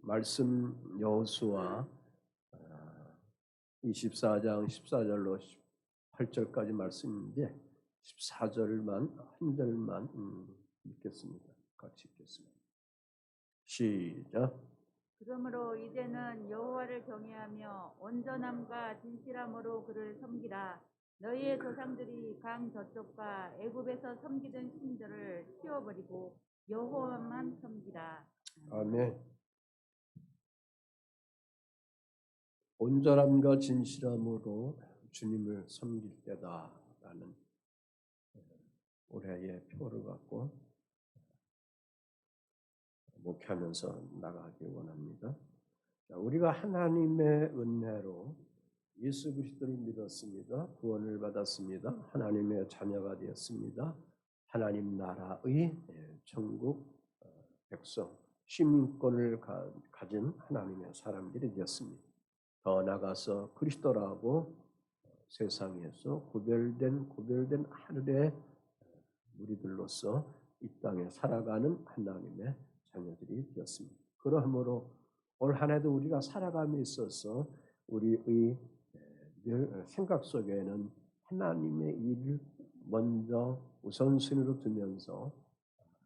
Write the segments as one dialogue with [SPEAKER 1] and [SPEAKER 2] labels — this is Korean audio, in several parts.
[SPEAKER 1] 말씀 여호수아 24장 14절로 18절까지 말씀인데 14절만 한 절만 읽겠습니다. 같이 읽겠습니다. 시작.
[SPEAKER 2] 그러므로 이제는 여호와를 경외하며 온전함과 진실함으로 그를 섬기라. 너희의 조상들이 강 저쪽과 애굽에서 섬기던 신들을 치워버리고 여호와만 섬기라.
[SPEAKER 1] 아멘. 온전함과 진실함으로 주님을 섬길 때다라는 올해의 표를 갖고 목회하면서 나가기 원합니다. 우리가 하나님의 은혜로 예수 그리스도를 믿었습니다. 구원을 받았습니다. 하나님의 자녀가 되었습니다. 하나님 나라의 천국 백성, 시민권을 가진 하나님의 사람들이 되었습니다. 더 나아가서 그리스도라고 세상에서 구별된 하늘의 무리들로서 이 땅에 살아가는 하나님의 자녀들이 되었습니다. 그러므로 올 한 해도 우리가 살아감에 있어서 우리의 생각 속에는 하나님의 일을 먼저 우선순위로 두면서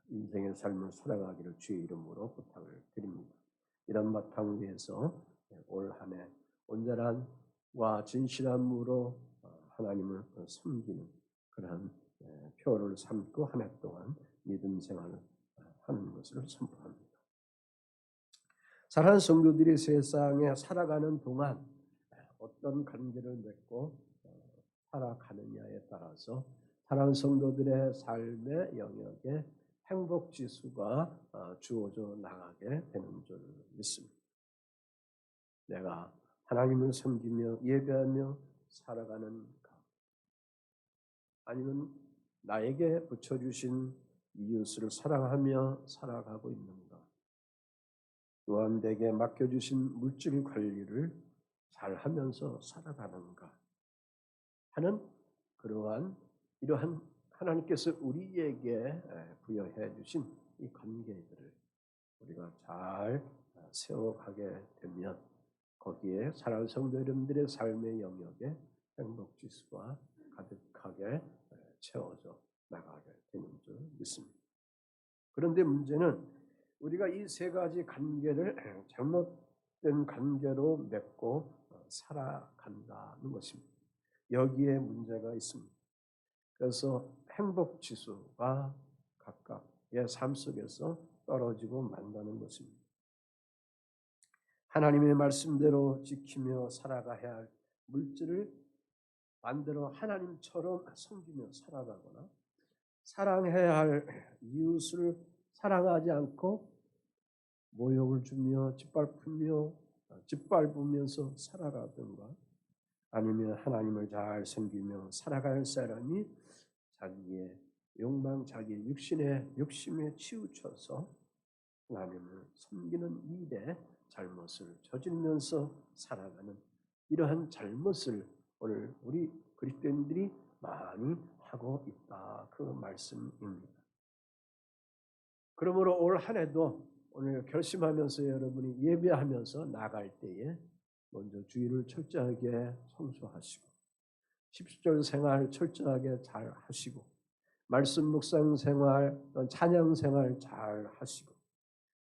[SPEAKER 1] 인생의 삶을 살아가기를 주의 이름으로 부탁을 드립니다. 이런 바탕 위에서 올 한 해 온전함과 진실함으로 하나님을 섬기는 그러한 표를 삼고 한 해 동안 믿음 생활을 하는 것을 선포합니다. 사랑하는 성도들이 세상에 살아가는 동안 어떤 관계를 맺고 살아가느냐에 따라서 사랑하는 성도들의 삶의 영역에 행복 지수가 주어져 나가게 되는 줄 믿습니다. 내가 하나님을 섬기며 예배하며 살아가는 아니면 나에게 붙여주신 이웃을 사랑하며 살아가고 있는가? 또한 내게 맡겨주신 물질 관리를 잘하면서 살아가는가? 하는 이러한 하나님께서 우리에게 부여해 주신 이 관계들을 우리가 잘 세워가게 되면 거기에 사랑하는 성도 여러분들의 삶의 영역에 행복지수가 가득하게 채워져 나가게 되는 줄 믿습니다. 그런데 문제는 우리가 이 세 가지 관계를 잘못된 관계로 맺고 살아간다는 것입니다. 여기에 문제가 있습니다. 그래서 행복지수가 각각의 삶 속에서 떨어지고 만다는 것입니다. 하나님의 말씀대로 지키며 살아가야 할 물질을 반대로 하나님처럼 섬기며 살아가거나 사랑해야 할 이웃을 사랑하지 않고 모욕을 주며 짓밟으면서 살아가든가 아니면 하나님을 잘 섬기며 살아갈 사람이 자기의 욕망, 자기의 욕심에 치우쳐서 하나님을 섬기는 일에 잘못을 저지르면서 살아가는 이러한 잘못을 오늘 우리 그리스도인들이 많이 하고 있다. 그 말씀입니다. 그러므로 올 한 해도 오늘 결심하면서 여러분이 예배하면서 나갈 때에 먼저 주의를 철저하게 성수하시고 10절 생활 철저하게 잘 하시고 말씀 묵상 생활, 찬양 생활 잘 하시고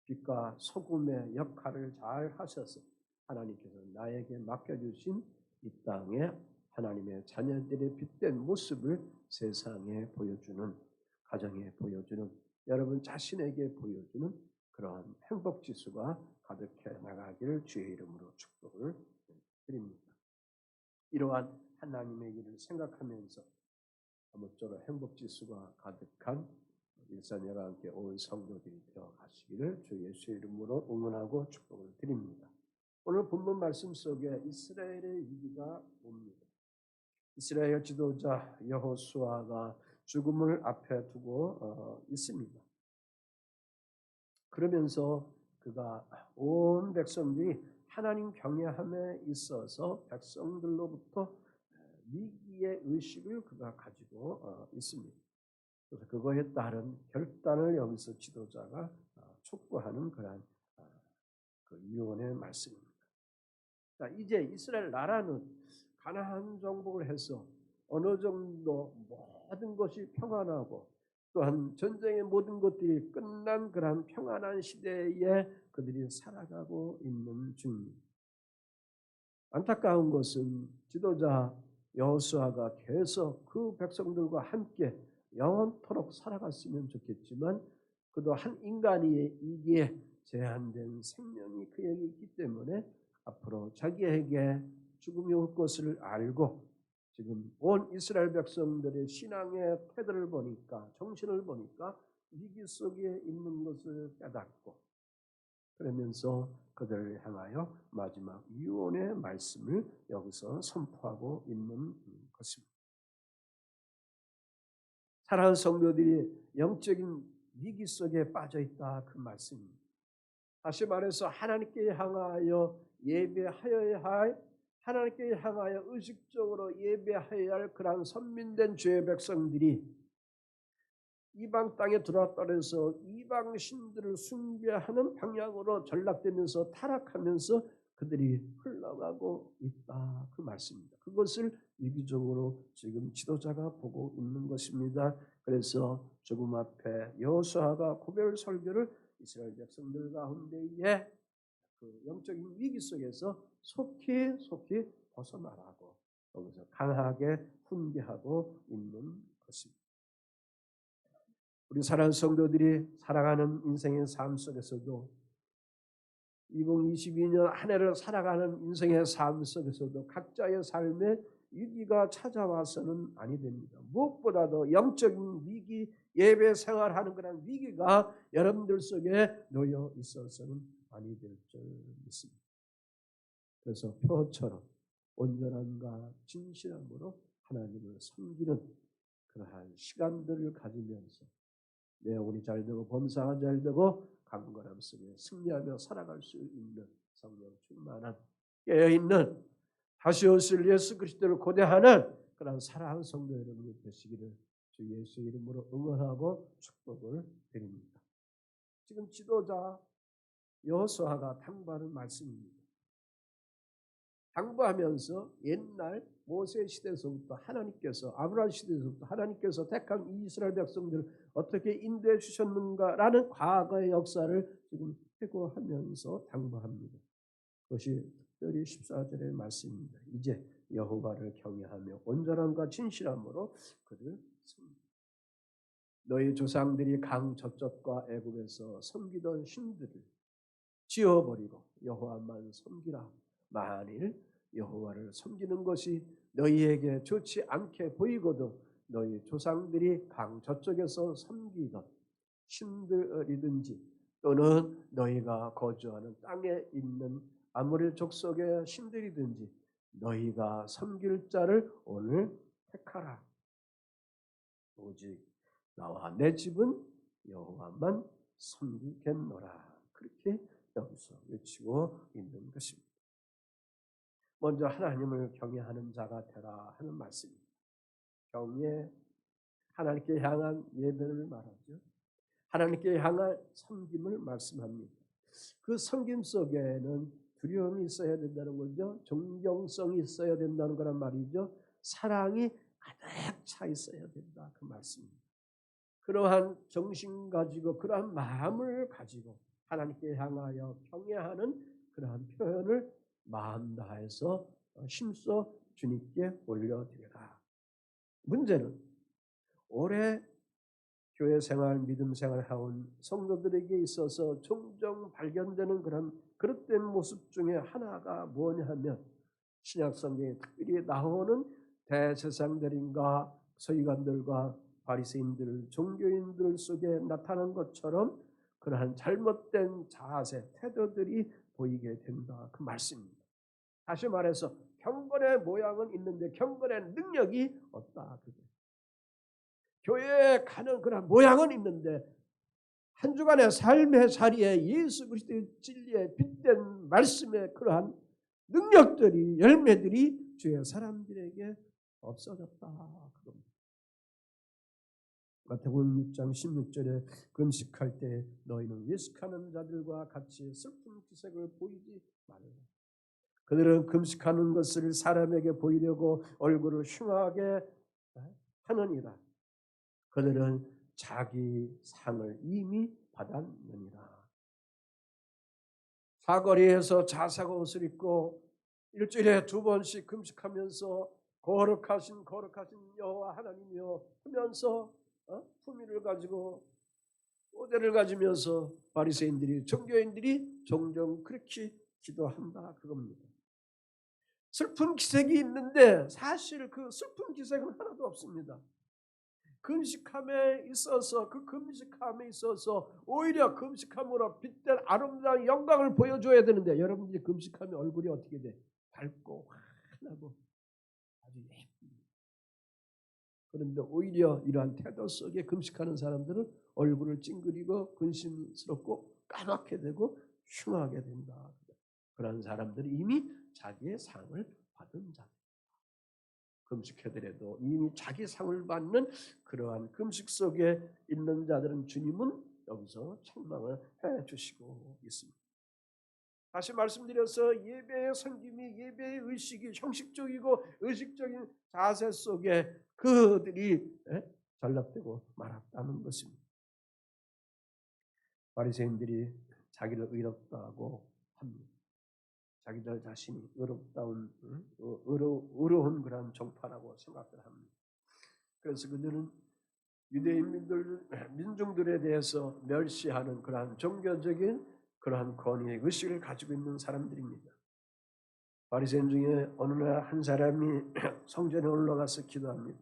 [SPEAKER 1] 빛과 소금의 역할을 잘 하셔서 하나님께서 나에게 맡겨주신 이 땅에 하나님의 자녀들의 빛된 모습을 세상에 보여주는, 가정에 보여주는, 여러분 자신에게 보여주는 그러한 행복지수가 가득해 나가기를 주의 이름으로 축복을 드립니다. 이러한 하나님의 일을 생각하면서 아무쪼록 행복지수가 가득한 일산여가 함께 온 성도들이 되어 가시기를 주 예수의 이름으로 응원하고 축복을 드립니다. 오늘 본문 말씀 속에 이스라엘의 위기가 옵니다. 이스라엘 지도자 여호수아가 죽음을 앞에 두고 있습니다. 그러면서 그가 온 백성들이 하나님 경외함에 있어서 백성들로부터 위기의 의식을 그가 가지고 있습니다. 그래서 그거에 따른 결단을 여기서 지도자가 촉구하는 그런 그 유언의 말씀입니다. 자, 이제 이스라엘 나라는 가나안 정복을 해서 어느 정도 모든 것이 평안하고 또한 전쟁의 모든 것들이 끝난 그런 평안한 시대에 그들이 살아가고 있는 중입니다. 안타까운 것은 지도자 여호수아가 계속 그 백성들과 함께 영원토록 살아갔으면 좋겠지만 그도 한 인간이기에 제한된 생명이 그에게 있기 때문에 앞으로 자기에게 죽음이 올 것을 알고 지금 온 이스라엘 백성들의 신앙의 태도를 보니까 정신을 보니까 위기 속에 있는 것을 깨닫고 그러면서 그들을 향하여 마지막 유언의 말씀을 여기서 선포하고 있는 것입니다. 사랑하는 성도들이 영적인 위기 속에 빠져 있다 그 말씀입니다. 다시 말해서 하나님께 향하여 예배하여야 할 하나님께 향하여 의식적으로 예배하여야 할 그러한 선민된 죄의 백성들이 이방 땅에 들어왔다 해서 이방 신들을 숭배하는 방향으로 전락되면서 타락하면서 그들이 흘러가고 있다 그 말씀입니다. 그것을 위기적으로 지금 지도자가 보고 있는 것입니다. 그래서 조금 앞에 여호수아가 고별 설교를 이스라엘 백성들 가운데에 그 영적인 위기 속에서 속히 벗어나라고 여기서 강하게 훈계하고 있는 것입니다. 우리 사랑하는 성도들이 살아가는 인생의 삶 속에서도 2022년 한 해를 살아가는 인생의 삶 속에서도 각자의 삶에 위기가 찾아와서는 아니 됩니다. 무엇보다도 영적인 위기, 예배 생활하는 그런 위기가 여러분들 속에 놓여 있어서는 아니 될 줄 믿습니다. 그래서 표처럼 온전함과 진실함으로 하나님을 섬기는 그러한 시간들을 가지면서 내 영혼이 잘되고 범사가 잘되고 강건함 속에 승리하며 살아갈 수 있는 성령 충만한 깨어있는 다시 오실 예수 그리스도를 고대하는 그런 사랑하는 성도 여러분이 되시기를 주 예수 이름으로 응원하고 축복을 드립니다. 지금 지도자 여호수아가 당부하는 말씀입니다. 당부하면서 옛날 모세 시대에서부터 하나님께서 아브라함 시대에서부터 하나님께서 택한 이스라엘 백성들을 어떻게 인도해 주셨는가라는 과거의 역사를 지금 회고하면서 당부합니다. 그것이 특별히 14절의 말씀입니다. 이제 여호와를 경외하며 온전함과 진실함으로 그를 섬기라. 너희 조상들이 강 저쪽과 애굽에서 섬기던 신들을 지어버리고 여호와만 섬기라. 만일 여호와를 섬기는 것이 너희에게 좋지 않게 보이거든 너희 조상들이 강 저쪽에서 섬기던 신들이든지 또는 너희가 거주하는 땅에 있는 아모리 족속의 신들이든지 너희가 섬길 자를 오늘 택하라. 오직 나와 내 집은 여호와만 섬기겠노라. 그렇게 여기서 외치고 있는 것입니다. 먼저 하나님을 경외하는 자가 되라 하는 말씀입니다. 경외, 하나님께 향한 예배를 말하죠. 하나님께 향한 섬김을 말씀합니다. 그 섬김 속에는 두려움이 있어야 된다는 거죠. 존경성이 있어야 된다는 거란 말이죠. 사랑이 가득 차 있어야 된다 그 말씀입니다. 그러한 정신 가지고 그러한 마음을 가지고 하나님께 향하여 경외하는 그러한 표현을 마음 다해서 힘써 주님께 올려드려라. 문제는 오래 교회 생활, 믿음 생활을 해온 성도들에게 있어서 종종 발견되는 그런 그릇된 모습 중에 하나가 뭐냐 하면 신약 성경에 특별히 나오는 대제사장들인가 서기관들과 바리새인들, 종교인들 속에 나타난 것처럼 그러한 잘못된 자세, 태도들이 보이게 된다 그 말씀입니다. 다시 말해서 경건의 모양은 있는데 경건의 능력이 없다. 교회에 가는 그런 모양은 있는데 한 주간의 삶의 자리에 예수 그리스도의 진리에 빗댄 말씀의 그러한 능력들이 열매들이 주의 사람들에게 없어졌다. 그겁니다. 마태복음 6장 16절에 금식할 때 너희는 외식하는 자들과 같이 슬픈 기색을 보이지 말라. 그들은 금식하는 것을 사람에게 보이려고 얼굴을 흉하게 하느니라. 그들은 자기 상을 이미 받았느니라. 사거리에서 자색 옷을 입고 일주일에 2번씩 금식하면서 거룩하신 여호와 하나님이여 하면서 품위를 가지고 오대를 가지면서 바리새인들이 종교인들이 종종 그렇게 기도한다 그겁니다. 슬픈 기색이 있는데 사실 그 슬픈 기색은 하나도 없습니다. 금식함에 있어서 그 금식함에 있어서 오히려 금식함으로 빛된 아름다운 영광을 보여줘야 되는데 여러분들이 금식하면 얼굴이 어떻게 돼? 밝고 환하고 아주 예쁩니다. 그런데 오히려 이러한 태도 속에 금식하는 사람들은 얼굴을 찡그리고 근심스럽고 까맣게 되고 흉하게 된다. 그런 사람들이 이미 자기의 상을 받은 자들. 금식해더라도 이미 자기 상을 받는 그러한 금식 속에 있는 자들은 주님은 여기서 책망을 해주시고 있습니다. 다시 말씀드려서 예배의 섬김이 예배의 의식이 형식적이고 의식적인 자세 속에 그들이 전락되고 말았다는 것입니다. 바리새인들이 자기를 의롭다고 합니다. 자기들 자신이 의로운 그런 종파라고 생각을 합니다. 그래서 그들은 유대인 민중들에 대해서 멸시하는 그러한 종교적인 그러한 권위의 의식을 가지고 있는 사람들입니다. 바리새인 중에 어느 날 한 사람이 성전에 올라가서 기도합니다.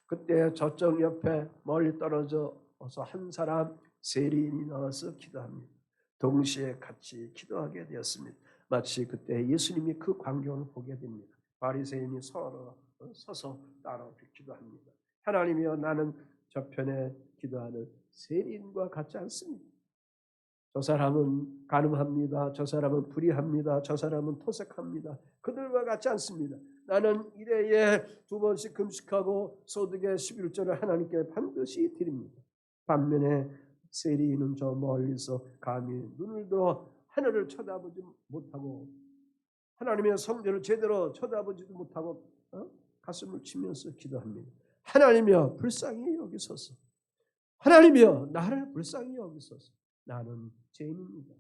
[SPEAKER 1] 그때 저쪽 옆에 멀리 떨어져서 한 사람 세리인이 나와서 기도합니다. 동시에 같이 기도하게 되었습니다. 마치 그때 예수님이 그 광경을 보게 됩니다. 바리새인이 서서 따라 기도합니다. 하나님이여 나는 저편에 기도하는 세리인과 같지 않습니다. 저 사람은 간음합니다. 저 사람은 불의합니다. 저 사람은 토색합니다. 그들과 같지 않습니다. 나는 일회에 2번씩 금식하고 소득의 11조를 하나님께 반드시 드립니다. 반면에 세리인은 저 멀리서 감히 눈을 들어 하늘을 쳐다보지 못하고 하나님의 성전을 제대로 쳐다보지도 못하고 가슴을 치면서 기도합니다. 하나님이여 불쌍히 여기소서. 하나님이여 나를 불쌍히 여기소서. 나는 죄인입니다.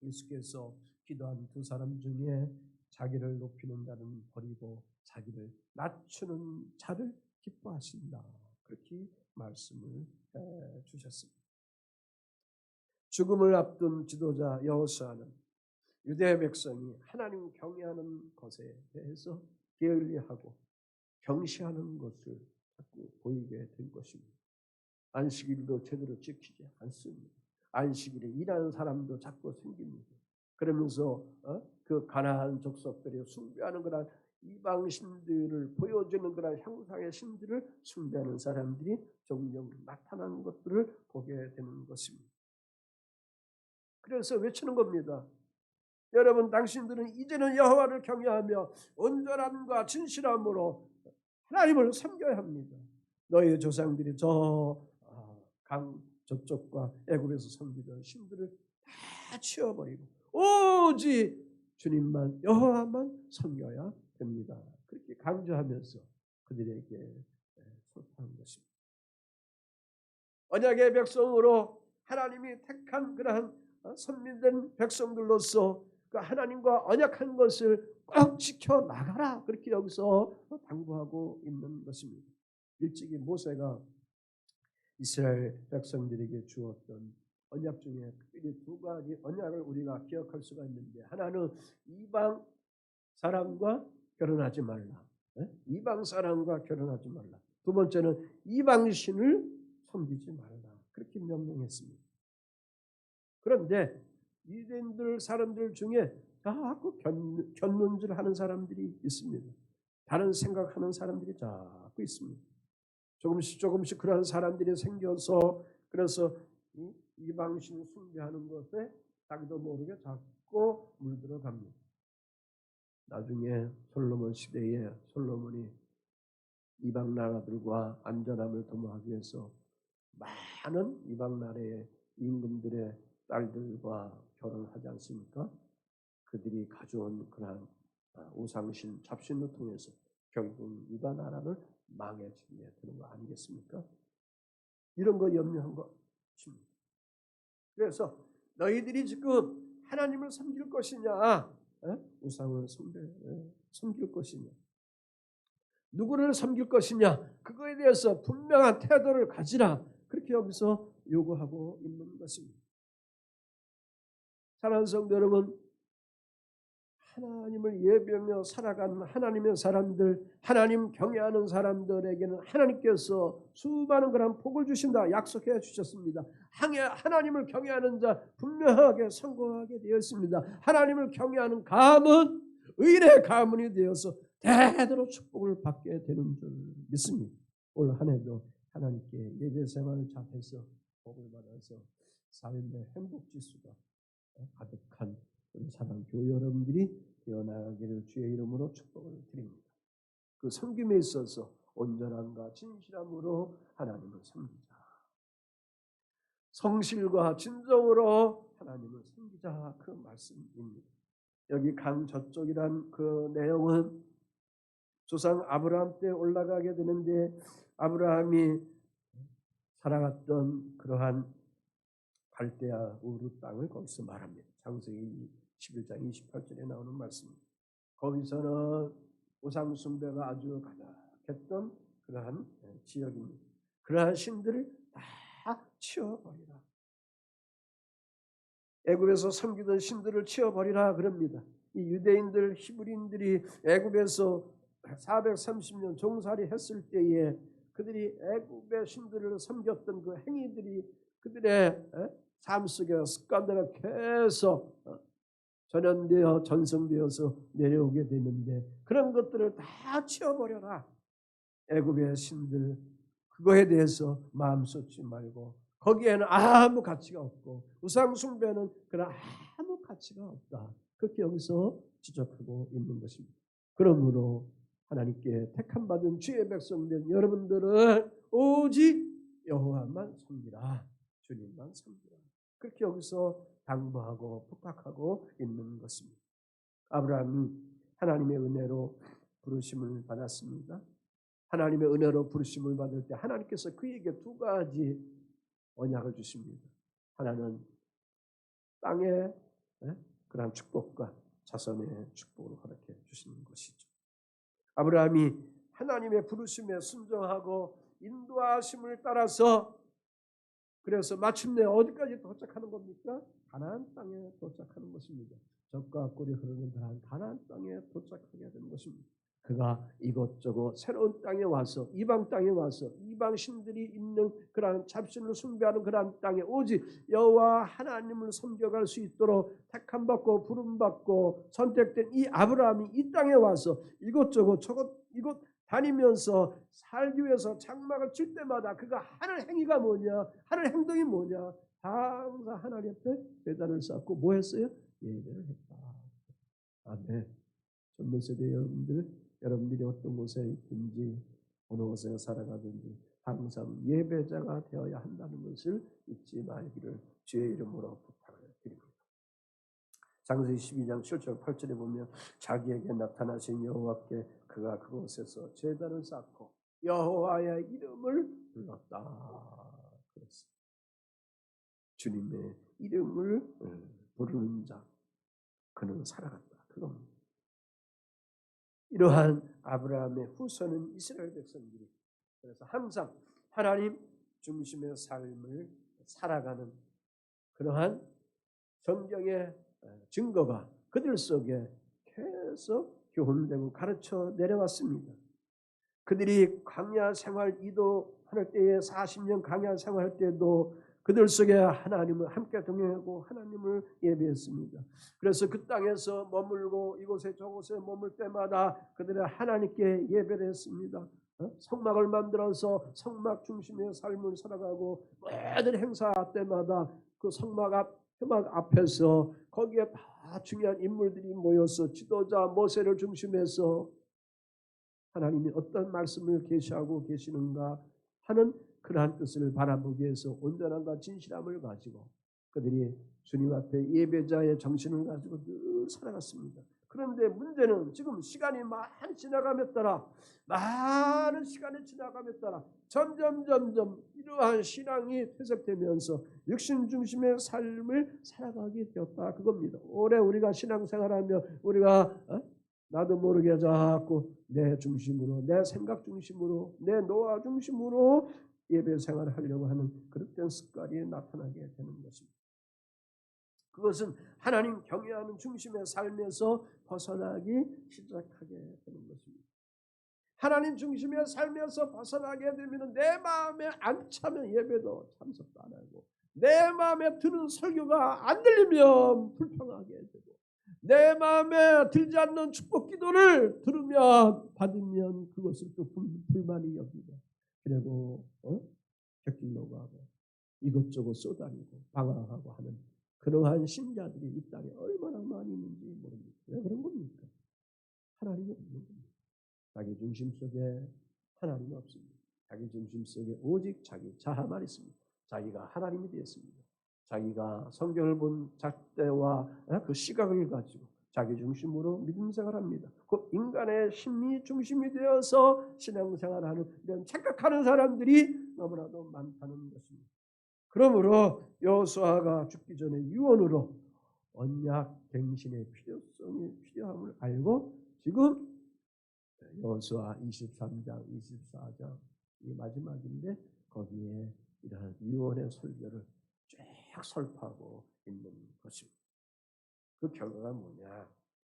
[SPEAKER 1] 예수께서 기도한 2 사람 중에 자기를 높이는 자는 버리고 자기를 낮추는 자를 기뻐하신다. 그렇게 말씀을 주셨습니다. 죽음을 앞둔 지도자 여호수아는 유대 백성이 하나님 경외하는 것에 대해서 게을리하고 경시하는 것을 자꾸 보이게 된 것입니다. 안식일도 제대로 지키지 않습니다. 안식일에 일하는 사람도 자꾸 생깁니다. 그러면서 그 가나안 족속들이 숭배하는 그런 이방 신들을 보여주는 그런 형상의 신들을 숭배하는 사람들이 종종 나타나는 것들을 보게 되는 것입니다. 그래서 외치는 겁니다. 여러분 당신들은 이제는 여호와를 경외하며 온전함과 진실함으로 하나님을 섬겨야 합니다. 너희 조상들이 저 강 저쪽과 애굽에서 섬기던 신들을 다 치워버리고 오직 주님만 여호와만 섬겨야 됩니다. 그렇게 강조하면서 그들에게 설파한 것입니다. 언약의 백성으로 하나님이 택한 그러한 선민된 백성들로서 그 하나님과 언약한 것을 꼭 지켜 나가라 그렇게 여기서 당부하고 있는 것입니다. 일찍이 모세가 이스라엘 백성들에게 주었던 언약 중에 특별히 2가지 언약을 우리가 기억할 수가 있는데 하나는 이방 사람과 결혼하지 말라. 이방 사람과 결혼하지 말라. 2번째는 이방 신을 섬기지 말라. 그렇게 명령했습니다. 그런데 유대인들 사람들 중에 자꾸 견눈질하는 사람들이 있습니다. 다른 생각하는 사람들이 자꾸 있습니다. 조금씩 그러한 사람들이 생겨서 그래서 이방신 숭배하는 것에 자기도 모르게 자꾸 물들어갑니다. 나중에 솔로몬 시대에 솔로몬이 이방 나라들과 안전함을 도모하기 위해서 많은 이방 나라의 임금들의 딸들과 결혼하지 않습니까? 그들이 가져온 그러한 우상신 잡신을 통해서 결국 유다 나라를 망해지게 되는 거 아니겠습니까? 이런 거 염려한 것입니다. 그래서 너희들이 지금 하나님을 섬길 것이냐, 우상을 섬길 것이냐, 누구를 섬길 것이냐, 그거에 대해서 분명한 태도를 가지라. 그렇게 여기서 요구하고 있는 것입니다. 사랑하는 성도 여러분, 하나님을 예배하며 살아가는 하나님의 사람들, 하나님 경외하는 사람들에게는 하나님께서 수많은 그런 복을 주신다 약속해 주셨습니다. 하나님을 경외하는 자 분명하게 성공하게 되어 있습니다. 하나님을 경외하는 가문, 의의 가문이 되어서 대대로 축복을 받게 되는 줄 믿습니다. 올 한 해도 하나님께 예배 생활을 잘해서 복을 받아서 삶의 행복지수가 가득한 우리 사랑 교회 여러분들이 되어나가기를 주의 이름으로 축복을 드립니다. 그 섬김에 있어서 온전함과 진실함으로 하나님을 섬기자. 성실과 진정으로 하나님을 섬기자, 그 말씀입니다. 여기 강 저쪽이란 그 내용은 조상 아브라함 때 올라가게 되는데, 아브라함이 살아갔던 그러한 갈대아 우르 땅을 거기서 말합니다. 창세기 11장 28절에 나오는 말씀입니다. 거기서는 우상 숭배가 아주 가득했던 그러한 지역입니다. 그러한 신들을 다 치워버리라. 애굽에서 섬기던 신들을 치워버리라 그럽니다. 이 유대인들, 히브리인들이 애굽에서 430년 종살이 했을 때에 그들이 애굽의 신들을 섬겼던 그 행위들이 그들의 삶 속에 습관대로 계속 전연되어 전성되어서 내려오게 되는데, 그런 것들을 다 치워버려라. 애굽의 신들, 그거에 대해서 마음 쏟지 말고, 거기에는 아무 가치가 없고 우상 숭배는 그런 아무 가치가 없다. 그렇게 여기서 지적하고 있는 것입니다. 그러므로 하나님께 택함 받은 주의 백성된 여러분들은 오직 여호와만 섬기라. 주님만 섬기라. 그렇게 여기서 당부하고 부탁하고 있는 것입니다. 아브라함이 하나님의 은혜로 부르심을 받았습니다. 하나님의 은혜로 부르심을 받을 때 하나님께서 그에게 두 가지 언약을 주십니다. 하나는 땅의 그러한 축복과 자손의 축복을 허락해 주시는 것이죠. 아브라함이 하나님의 부르심에 순종하고 인도하심을 따라서 그래서 마침내 어디까지 도착하는 겁니까? 가나안 땅에 도착하는 것입니다. 젖과 꿀이 흐르는 가나안 땅에 도착하게 되는 것입니다. 그가 이것저것 새로운 땅에 와서, 이방 땅에 와서 이방 신들이 있는 그러한 잡신을 숭배하는 그러한 땅에 오직 여호와 하나님을 섬겨갈 수 있도록 택함받고 부름받고 선택된 이 아브라함이 이 땅에 와서 이것저것 저것 이것 다니면서 살기 위해서 장막을 칠 때마다 그가 하는 행위가 뭐냐, 하는 행동이 뭐냐, 항상 하나님 앞에 배단을 쌓고 뭐 했어요? 예배를 했다. 아멘. 젊은 세대 여러분들이 어떤 곳에 있든지 어느 곳에 살아가든지 항상 예배자가 되어야 한다는 것을 잊지 말기를 주의 이름으로 부탁을 드립니다. 창세기 12장 7절 8절에 보면 자기에게 나타나신 여호와께 그가 그곳에서 제단을 쌓고 여호와의 이름을 불렀다. 그랬습니다. 주님의 이름을 부르는 자, 그는 살아갔다. 그겁니다. 이러한 아브라함의 후손은 이스라엘 백성들이 그래서 항상 하나님 중심의 삶을 살아가는 그러한 성경의 증거가 그들 속에 계속 교훈되고 가르쳐 내려왔습니다. 그들이 광야 생활 이도할 때에 40년 광야 생활할 때도 그들 속에 하나님을 함께 동행하고 하나님을 예배했습니다. 그래서 그 땅에서 머물고 이곳에 저곳에 머물 때마다 그들은 하나님께 예배를 했습니다. 성막을 만들어서 성막 중심의 삶을 살아가고 모든 행사 때마다 그 성막 앞에서 거기에 다 중요한 인물들이 모여서 지도자 모세를 중심해서 하나님이 어떤 말씀을 계시하고 계시는가 하는 그러한 뜻을 바라보기 위해서 온전함과 진실함을 가지고 그들이 주님 앞에 예배자의 정신을 가지고 늘 살아갔습니다. 그런데 문제는 지금 시간이 많이 지나감에 따라 많은 시간이 지나감에 따라 점점 이러한 신앙이 퇴색되면서 육신 중심의 삶을 살아가게 되었다 그겁니다. 올해 우리가 신앙생활하며 우리가 나도 모르게 자꾸 내 중심으로 내 생각 중심으로 내 노화 중심으로 예배 생활을 하려고 하는 그릇된 습관이 나타나게 되는 것입니다. 그것은 하나님 경외하는 중심의 삶에서 벗어나기 시작하게 되는 것입니다. 하나님 중심의 삶에서 벗어나게 되면 내 마음에 안 차면 예배도 참석도 안 하고 내 마음에 드는 설교가 안 들리면 불평하게 되고 내 마음에 들지 않는 축복 기도를 들으면 받으면 그것을 또 불만이 여기고 그리고 객길로 가고 이것저것 쏘다니고 방황하고 하는 그러한 신자들이 이 땅에 얼마나 많이 있는지 모릅니다. 왜 그런 겁니까? 하나님이 없는 겁니다. 자기 중심 속에 하나님은 없습니다. 자기 중심 속에 오직 자기 자아만 있습니다. 자기가 하나님이 되었습니다. 자기가 성경을 본 잣대와 그 시각을 가지고 자기 중심으로 믿음 생활합니다. 그 인간의 심리 중심이 되어서 신앙생활하는 이런 착각하는 사람들이 너무나도 많다는 것입니다. 그러므로 여호수아가 죽기 전에 유언으로 언약 갱신의 필요함을 알고 지금 여호수아 23장, 24장 이 마지막인데 거기에 이러한 유언의 설교를 쫙 설파하고 있는 것입니다. 그 결과가 뭐냐?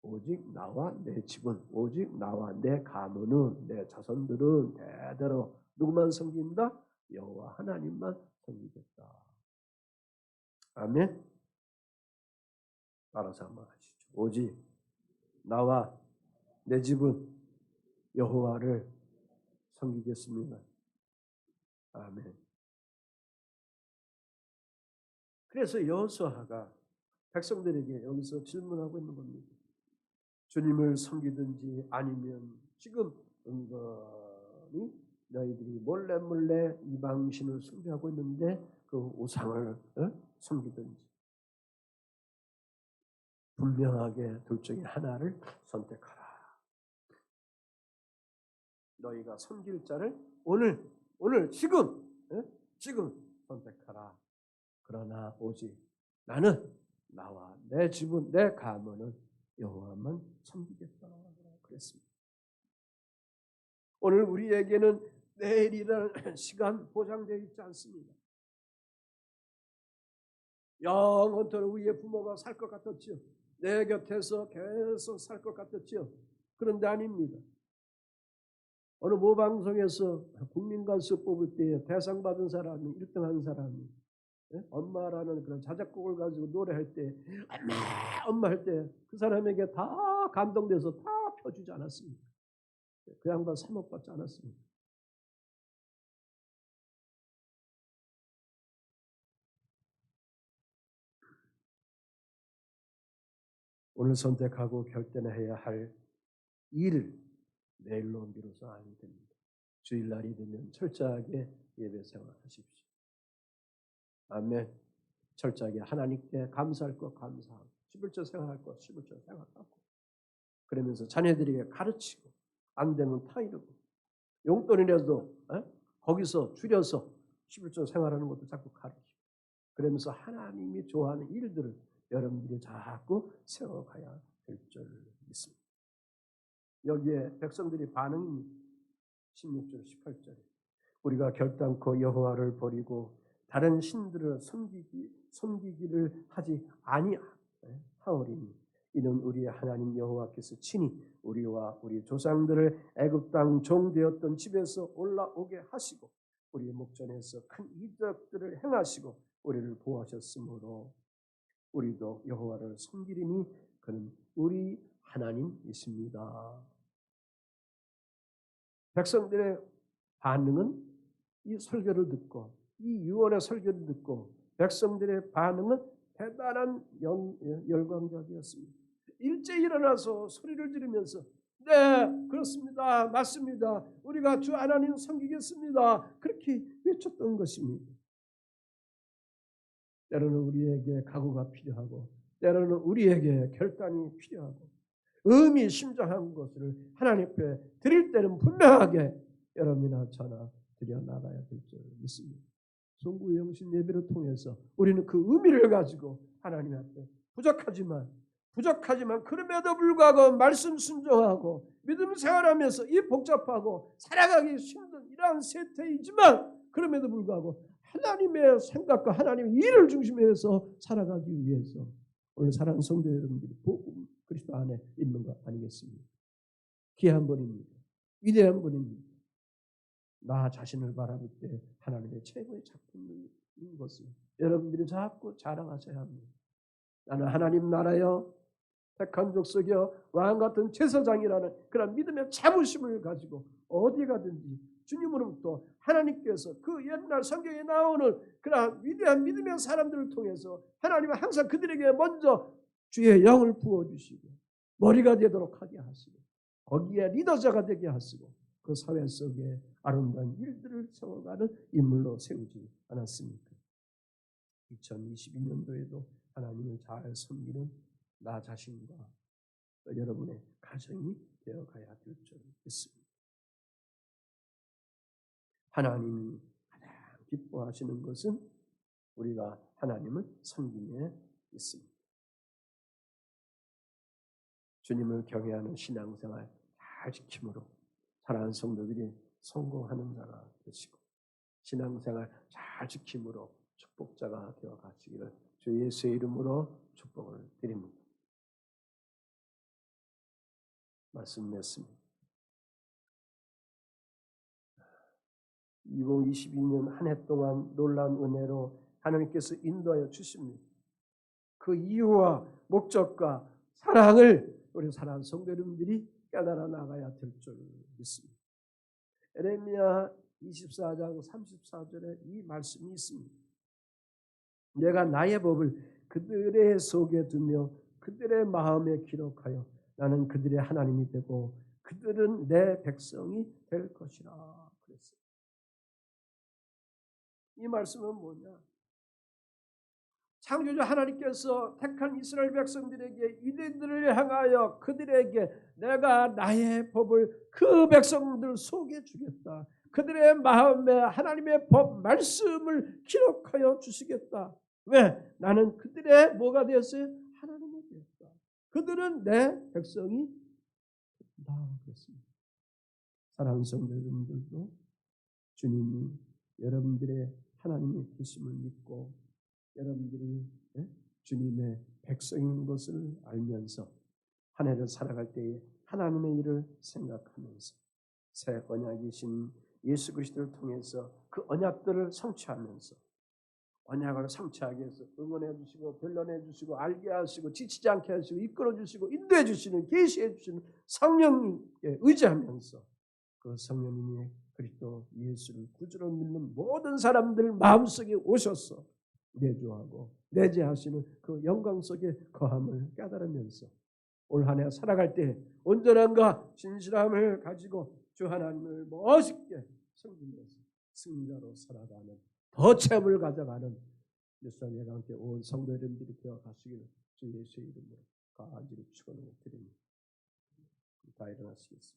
[SPEAKER 1] 오직 나와 내 집은, 오직 나와 내 가문은, 내 자손들은 대대로 누구만 섬긴다? 여호와 하나님만 섬기겠다. 아멘. 따라서 한번 하시죠. 오직 나와 내 집은 여호와를 섬기겠습니다. 아멘. 그래서 여호수아가 백성들에게 여기서 질문하고 있는 겁니다. 주님을 섬기든지 아니면 지금 은근히 너희들이 몰래 이방신을 숭배하고 있는데 그 우상을 섬기든지 분명하게 둘 중에 하나를 선택하라. 너희가 섬길 자를 오늘 지금 선택하라. 그러나 오직 나는 나와 내 집은 내 가문은 여호와만 섬기겠다 그랬습니다. 오늘 우리에게는 내일이라는 시간 보장되어 있지 않습니다. 영원토록 우리의 부모가 살 것 같았지요. 내 곁에서 계속 살 것 같았지요. 그런데 아닙니다. 어느 모방송에서 국민가수 뽑을 때 대상 받은 사람이 1등한 사람이 엄마라는 그런 자작곡을 가지고 노래할 때 엄마 할 때 그 사람에게 다 감동돼서 다 펴주지 않았습니까? 그 양반 사목받지 않았습니다. 오늘 선택하고 결단해야 할 일을 내일로 미뤄서 안 됩니다. 주일날이 되면 철저하게 예배 생활하십시오. 아멘. 철저하게 하나님께 감사할 것 감사하고 11조 생활할 것 11조 생활하고 그러면서 자녀들에게 가르치고 안 되면 타이르고 용돈이라도 거기서 줄여서 11조 생활하는 것도 자꾸 가르치고 그러면서 하나님이 좋아하는 일들을 여러분들이 자꾸 세워가야 될 줄 믿습니다. 여기에 백성들이 반응이 16절 18절에 우리가 결단코 여호와를 버리고 다른 신들을 섬기기를 하지 아니하오리니 이는 우리의 하나님 여호와께서 친히 우리와 우리 조상들을 애굽 땅 종되었던 집에서 올라오게 하시고 우리의 목전에서 큰 이적들을 행하시고 우리를 보호하셨으므로 우리도 여호와를 섬기리니 그는 우리 하나님이십니다. 백성들의 반응은 이 설교를 듣고 이 유언의 설교를 듣고 백성들의 반응은 대단한 열광적이었습니다. 일제히 일어나서 소리를 지르면서 네, 그렇습니다. 맞습니다. 우리가 주 하나님 섬기겠습니다. 그렇게 외쳤던 것입니다. 때로는 우리에게 각오가 필요하고 때로는 우리에게 결단이 필요하고 의미심장한 것을 하나님 앞에 드릴 때는 분명하게 여러분이나 저나 드려 나가야 될 줄 믿습니다. 송구의 영신 예배를 통해서 우리는 그 의미를 가지고 하나님 앞에 부족하지만 그럼에도 불구하고 말씀 순종하고 믿음 생활하면서 이 복잡하고 살아가기 힘든 이러한 세태이지만 그럼에도 불구하고 하나님의 생각과 하나님의 일을 중심에서 살아가기 위해서 오늘 사랑하는 성도 여러분들이 복음 그리스도 안에 있는 것 아니겠습니까? 귀한 분입니다. 위대한 분입니다. 나 자신을 바라볼 때 하나님의 최고의 작품인 것을 여러분들이 자꾸 자랑하셔야 합니다. 나는 하나님 나라여 택한 족속이여 왕 같은 제사장이라는 그런 믿음의 자부심을 가지고 어디 가든지 주님으로부터 하나님께서 그 옛날 성경에 나오는 그러한 위대한 믿음의 사람들을 통해서 하나님은 항상 그들에게 먼저 주의 영을 부어주시고 머리가 되도록 하게 하시고 거기에 리더자가 되게 하시고 그 사회 속에 아름다운 일들을 세워가는 인물로 세우지 않았습니까? 2022년도에도 하나님을 잘 섬기는 나 자신과 여러분의 가정이 되어가야 될 줄 믿습니다. 하나님이 가장 기뻐하시는 것은 우리가 하나님을 섬김에 있습니다. 주님을 경외하는 신앙생활 잘 지킴으로 사랑하는 성도들이 성공하는 자가 되시고 신앙생활 잘 지킴으로 축복자가 되어 가시기를 주 예수의 이름으로 축복을 드립니다. 말씀 맺습니다. 2022년 한 해 동안 놀라운 은혜로 하나님께서 인도하여 주십니다. 그 이유와 목적과 사랑을 우리 사랑하는 성도 여러분들이 깨달아 나가야 될 줄 믿습니다. 에레미야 24장 34절에 이 말씀이 있습니다. 내가 나의 법을 그들의 속에 두며 그들의 마음에 기록하여 나는 그들의 하나님이 되고 그들은 내 백성이 될 것이라 그랬어요. 이 말씀은 뭐냐? 창조주 하나님께서 택한 이스라엘 백성들에게 유대인들을 향하여 그들에게 내가 나의 법을 그 백성들 속에 주겠다. 그들의 마음에 하나님의 법 말씀을 기록하여 주시겠다. 왜? 나는 그들의 뭐가 되었어요? 하나님이 되었다. 그들은 내 백성이 다 그랬습니다. 사랑하는 성도 여러분들도 주님이 여러분들의 하나님의 되심을 믿고 여러분들이 주님의 백성인 것을 알면서 한 해를 살아갈 때에 하나님의 일을 생각하면서 새 언약이신 예수 그리스도를 통해서 그 언약들을 성취하면서 언약을 성취하기 위해서 응원해 주시고 변론해 주시고 알게 하시고 지치지 않게 하시고 이끌어 주시고 인도해 주시는 계시해 주시는 성령님께 의지하면서 그 성령님이 그리스도 예수를 구주로 믿는 모든 사람들 마음속에 오셔서 내주하고 내재하시는 그 영광 속에 거함을 깨달으면서 올 한 해 살아갈 때 온전함과 진실함을 가지고 주 하나님을 멋있게 섬기면서 승리자로 살아가는 더 체험을 가져가는 일상에 함께 온 성도 여러분들이 되어 가시기를 주 예수의 이름으로 간절히 축원을 드립니다. 다 일어나시겠습니다.